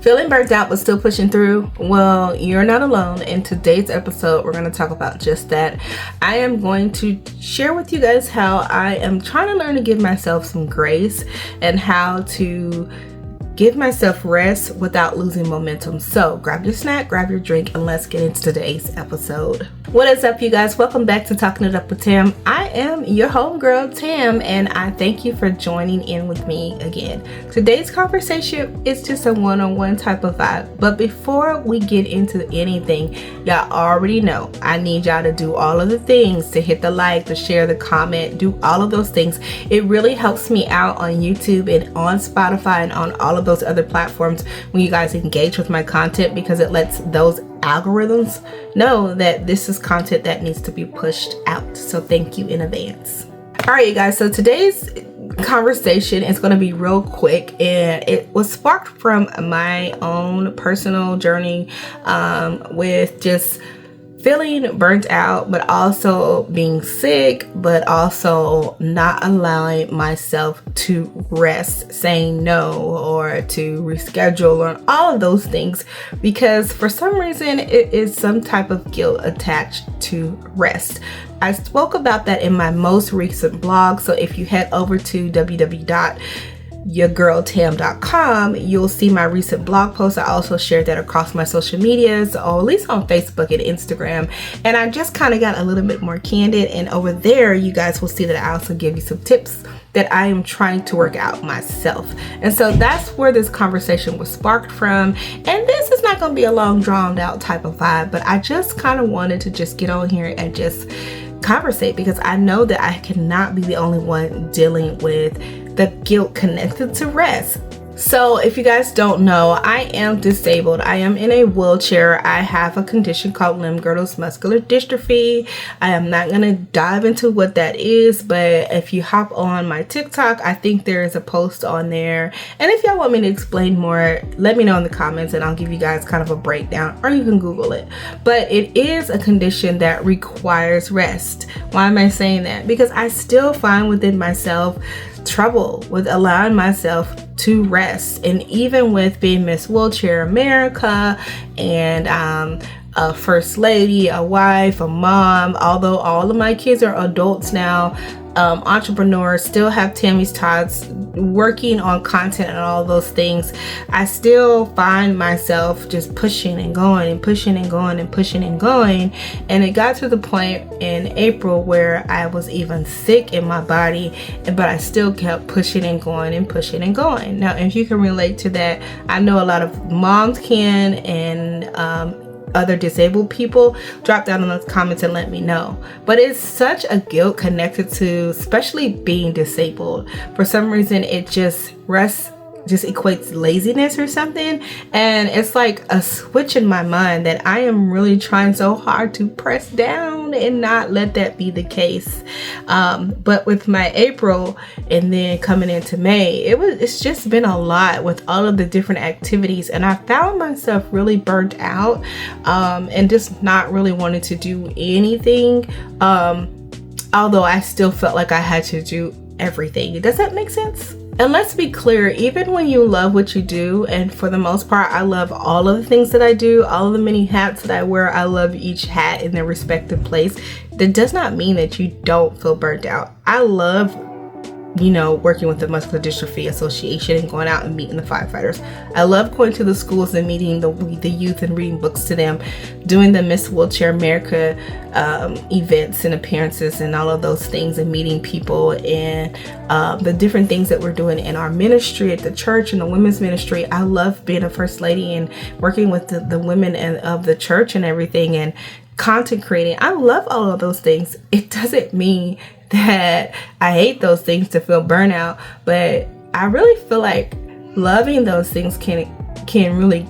Feeling burnt out but still pushing through? Well, you're not alone. In today's episode, we're going to talk about just that. I am going to share with you guys how I am trying to learn to give myself some grace and how to give myself rest without losing momentum. So grab your snack, grab your drink, and let's get into today's episode. What is up, you guys? Welcome back to Talking It Up with Tam. I am your homegirl, Tam, and I thank you for joining in with me again. Today's conversation is just a one-on-one type of vibe. But before we get into anything, y'all already know I need y'all to do all of the things, to hit the like, to share, the comment, do all of those things. It really helps me out on YouTube and on Spotify and on all of those other platforms when you guys engage with my content, because it lets those algorithms know that this is content that needs to be pushed out. So thank you in advance. All right, you guys, so today's conversation is going to be real quick, and it was sparked from my own personal journey with just feeling burnt out, but also being sick, but also not allowing myself to rest, saying no, or to reschedule, or all of those things, because for some reason it is some type of guilt attached to rest. I spoke about that in my most recent blog, so if you head over to www.yourgirltam.com, you'll see my recent blog post. I also shared that across my social medias, or at least on Facebook and Instagram, and I just kind of got a little bit more candid, and over there you guys will see that I also give you some tips that I am trying to work out myself. And so that's where this conversation was sparked from, and this is not going to be a long drawn out type of vibe, but I just kind of wanted to just get on here and just conversate, because I know that I cannot be the only one dealing with the guilt connected to rest. So if you guys don't know, I am disabled. I am in a wheelchair. I have a condition called limb-girdle muscular dystrophy. I am not going to dive into what that is, but if you hop on my TikTok, I think there is a post on there. And if y'all want me to explain more, let me know in the comments and I'll give you guys kind of a breakdown, or you can Google it. But it is a condition that requires rest. Why am I saying that? Because I still find within myself trouble with allowing myself to rest. And even with being Miss Wheelchair America and a first lady, a wife, a mom, although all of my kids are adults now, entrepreneurs, still have Tammy's Tots, working on content and all those things, I still find myself just pushing and going and pushing and going and pushing and going. And it got to the point in April where I was even sick in my body, but I still kept pushing and going and pushing and going. Now, if you can relate to that, I know a lot of moms can, and other disabled people, drop down in those comments and let me know. But it's such a guilt connected to especially being disabled. For some reason, it just equates laziness or something, and it's like a switch in my mind that I am really trying so hard to press down and not let that be the case. But with my April and then coming into May, it's just been a lot with all of the different activities, and I found myself really burnt out and just not really wanting to do anything, although I still felt like I had to do everything. Does that make sense? And let's be clear, even when you love what you do, and for the most part, I love all of the things that I do, all of the many hats that I wear, I love each hat in their respective place. That does not mean that you don't feel burnt out. I love, working with the Muscular Dystrophy Association and going out and meeting the firefighters. I love going to the schools and meeting the youth and reading books to them, doing the Miss Wheelchair America events and appearances and all of those things, and meeting people, and the different things that we're doing in our ministry at the church and the women's ministry. I love being a first lady and working with the women of the church and everything, and content creating. I love all of those things. It doesn't mean that I hate those things to feel burnout, but I really feel like loving those things can really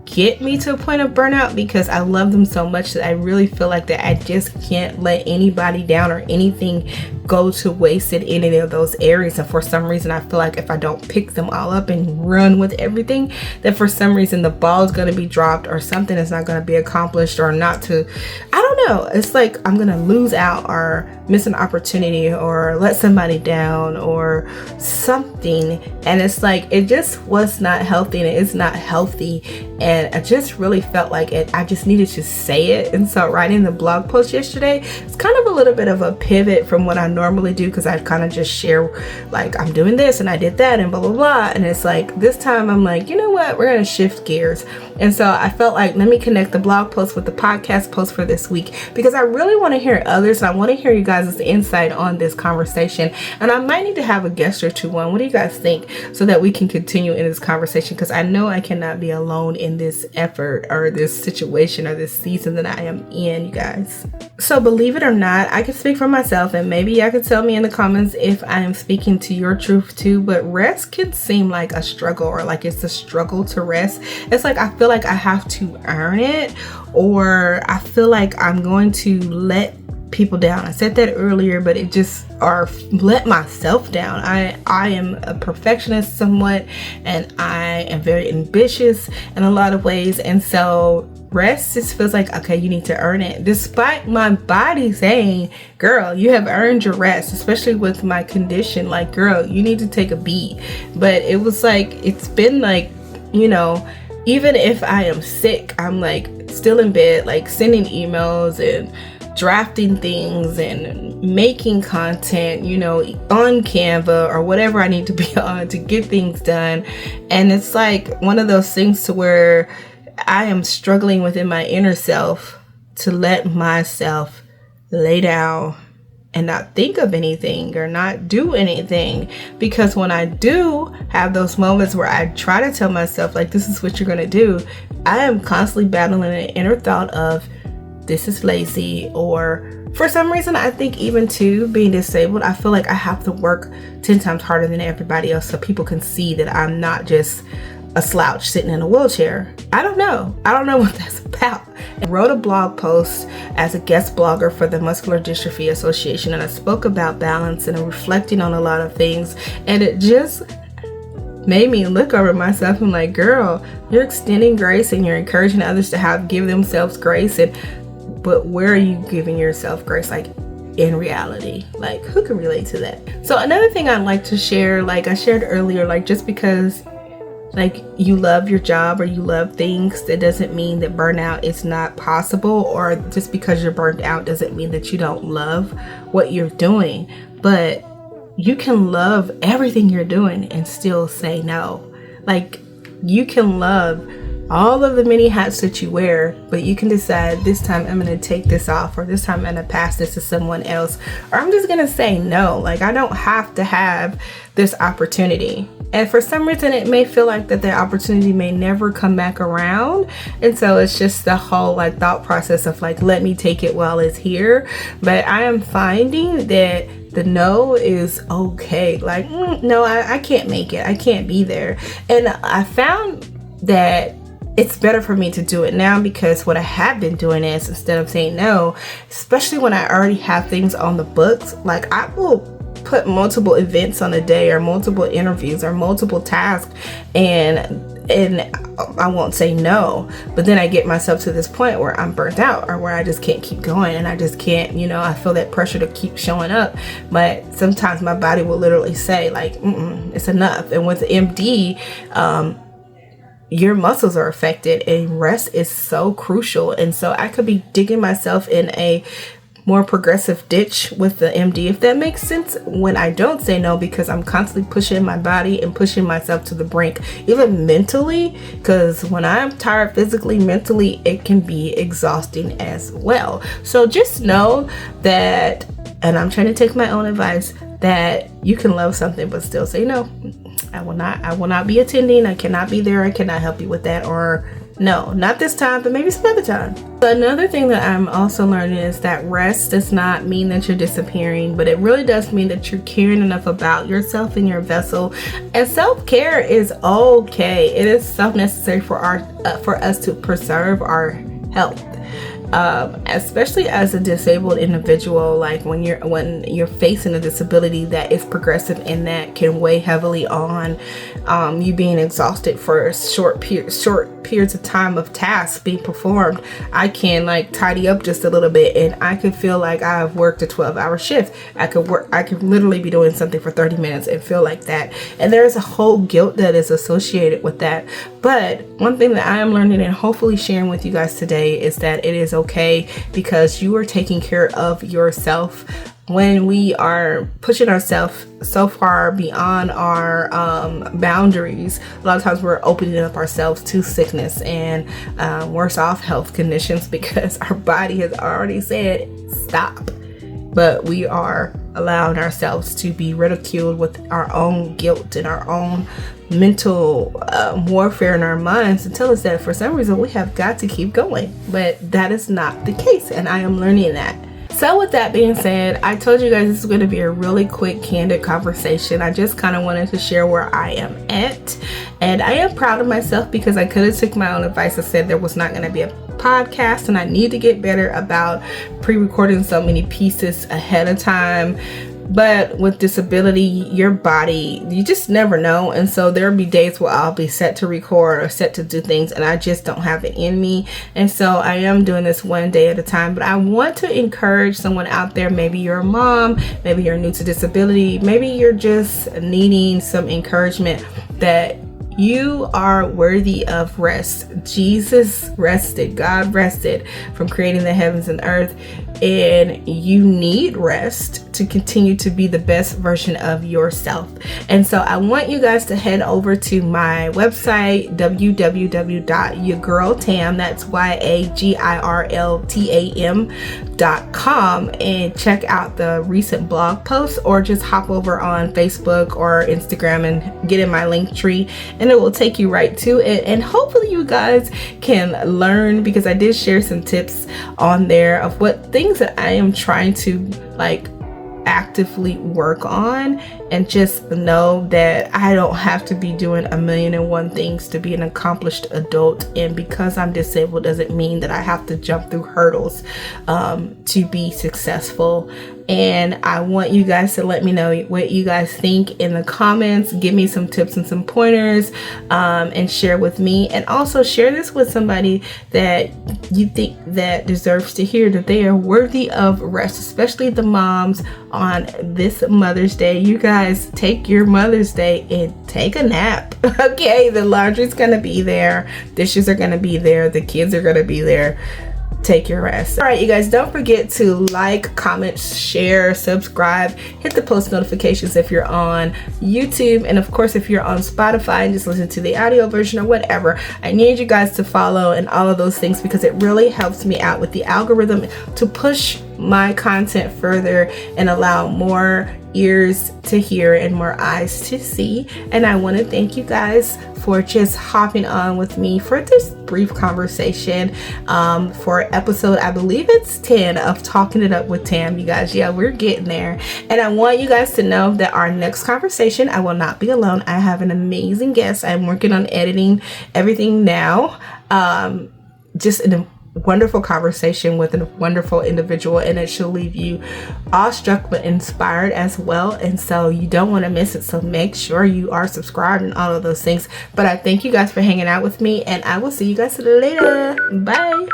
get me to a point of burnout, because I love them so much that I really feel like that I just can't let anybody down or anything go to waste in any of those areas. And for some reason, I feel like if I don't pick them all up and run with everything, that for some reason the ball is going to be dropped, or something is not going to be accomplished, or not to, I don't know. It's like I'm going to lose out or miss an opportunity or let somebody down or something. And it's like, it just was not healthy, and it is not healthy. And I just really felt like I just needed to say it. And so writing the blog post yesterday, it's kind of a little bit of a pivot from what I normally do, because I kind of just share like I'm doing this and I did that and blah blah blah. And it's like this time I'm like, you know what, we're gonna shift gears. And so I felt like, let me connect the blog post with the podcast post for this week, because I really want to hear others, and I want to hear you guys' insight on this conversation. And I might need to have a guest or two on. What do you guys think, so that we can continue in this conversation? Because I know I cannot be alone in this effort or this situation or this season that I am in, you guys. So believe it or not, I can speak for myself, and maybe y'all can tell me in the comments if I am speaking to your truth too, but rest can seem like a struggle, or like it's a struggle to rest. It's like I feel like I have to earn it, or I feel like I'm going to let people down. I said that earlier, but it just, or let myself down. I am a perfectionist somewhat, and I am very ambitious in a lot of ways. And so rest just feels like, okay, you need to earn it, despite my body saying, girl, you have earned your rest, especially with my condition. Like, girl, you need to take a beat. But it was like, it's been like, you know, even if I am sick, I'm like still in bed, like sending emails and drafting things and making content, you know, on Canva or whatever I need to be on to get things done. And it's like one of those things to where I am struggling within my inner self to let myself lay down and not think of anything or not do anything. Because when I do have those moments where I try to tell myself, like, this is what you're going to do, I am constantly battling an inner thought of, this is lazy. Or for some reason, I think even too, being disabled, I feel like I have to work 10 times harder than everybody else so people can see that I'm not just a slouch sitting in a wheelchair. I don't know what that's about. I wrote a blog post as a guest blogger for the Muscular Dystrophy Association, and I spoke about balance and reflecting on a lot of things, and it just made me look over myself and like, girl, you're extending grace and you're encouraging others to give themselves grace, but where are you giving yourself grace? Like, in reality, like, who can relate to that? So another thing I'd like to share, like I shared earlier, like, just because like you love your job or you love things, that doesn't mean that burnout is not possible, or just because you're burnt out doesn't mean that you don't love what you're doing. But you can love everything you're doing and still say no. Like, you can love all of the many hats that you wear, but you can decide, this time I'm going to take this off, or this time I'm going to pass this to someone else, or I'm just going to say no. Like, I don't have to have this opportunity. And for some reason, it may feel like that the opportunity may never come back around. And so it's just the whole like thought process of like, let me take it while it's here. But I am finding that the no is okay. Like, no, I can't make it. I can't be there. And I found that it's better for me to do it now, because what I have been doing is, instead of saying no, especially when I already have things on the books, like I will put multiple events on a day, or multiple interviews, or multiple tasks, and I won't say no. But then I get myself to this point where I'm burnt out, or where I just can't keep going, and I just can't, you know, I feel that pressure to keep showing up. But sometimes my body will literally say like, it's enough. And with MD, your muscles are affected, and rest is so crucial. And so I could be digging myself in a more progressive ditch with the MD, if that makes sense, when I don't say no, because I'm constantly pushing my body and pushing myself to the brink, even mentally, because when I'm tired physically, mentally, it can be exhausting as well. So just know that, and I'm trying to take my own advice, that you can love something but still say no. I will not be attending. I cannot be there. I cannot help you with that. Or no, not this time, but maybe some other time. So another thing that I'm also learning is that rest does not mean that you're disappearing, but it really does mean that you're caring enough about yourself and your vessel. And self-care is okay. It is so necessary for us to preserve our health. especially as a disabled individual, like when you're facing a disability that is progressive and that can weigh heavily on you being exhausted for short periods of time of tasks being performed. I can like tidy up just a little bit and I could feel like I've worked a 12-hour shift. I could literally be doing something for 30 minutes and feel like that. And there's a whole guilt that is associated with that. But one thing that I am learning and hopefully sharing with you guys today is that it is okay, because you are taking care of yourself. When we are pushing ourselves so far beyond our boundaries, a lot of times we're opening up ourselves to sickness and worse off health conditions, because our body has already said stop. But we are allowing ourselves to be ridiculed with our own guilt and our own mental warfare in our minds to tell us that for some reason we have got to keep going. But that is not the case, and I am learning that. So with that being said, I told you guys this is going to be a really quick, candid conversation. I just kind of wanted to share where I am at, and I am proud of myself because I could have took my own advice and said there was not going to be a podcast, and I need to get better about pre-recording so many pieces ahead of time. But with disability, your body, you just never know. And so there'll be days where I'll be set to record or set to do things and I just don't have it in me. And so I am doing this one day at a time. But I want to encourage someone out there. Maybe you're a mom, maybe you're new to disability, maybe you're just needing some encouragement that you are worthy of rest. Jesus rested, God rested from creating the heavens and earth, and you need rest to continue to be the best version of yourself. And so I want you guys to head over to my website, www.yourgirltam, that's YAGIRLTAM.com, and check out the recent blog posts, or just hop over on Facebook or Instagram and get in my link tree, and it will take you right to it. And hopefully you guys can learn, because I did share some tips on there of what things that I am trying to like actively work on, and just know that I don't have to be doing 1,000,001 things to be an accomplished adult. And because I'm disabled doesn't mean that I have to jump through hurdles to be successful. And I want you guys to let me know what you guys think in the comments. Give me some tips and some pointers, and share with me. And also share this with somebody that you think that deserves to hear that they are worthy of rest, especially the moms on this Mother's Day. You guys take your Mother's Day and take a nap. Okay, the laundry's gonna be there, dishes are gonna be there, the kids are gonna be there. Take your rest. All right, you guys, don't forget to like, comment, share, subscribe, hit the post notifications if you're on YouTube, and of course if you're on Spotify and just listen to the audio version or whatever. I need you guys to follow and all of those things, because it really helps me out with the algorithm to push my content further and allow more ears to hear and more eyes to see. And I want to thank you guys for just hopping on with me for this brief conversation for episode, I believe it's 10 of Talking It Up with Tam. You guys, yeah, we're getting there. And I want you guys to know that our next conversation, I will not be alone. I have an amazing guest. I'm working on editing everything now. Just an wonderful conversation with a wonderful individual, and it should leave you awestruck but inspired as well. And so you don't want to miss it, so make sure you are subscribed and all of those things. But I thank you guys for hanging out with me, and I will see you guys later. Bye.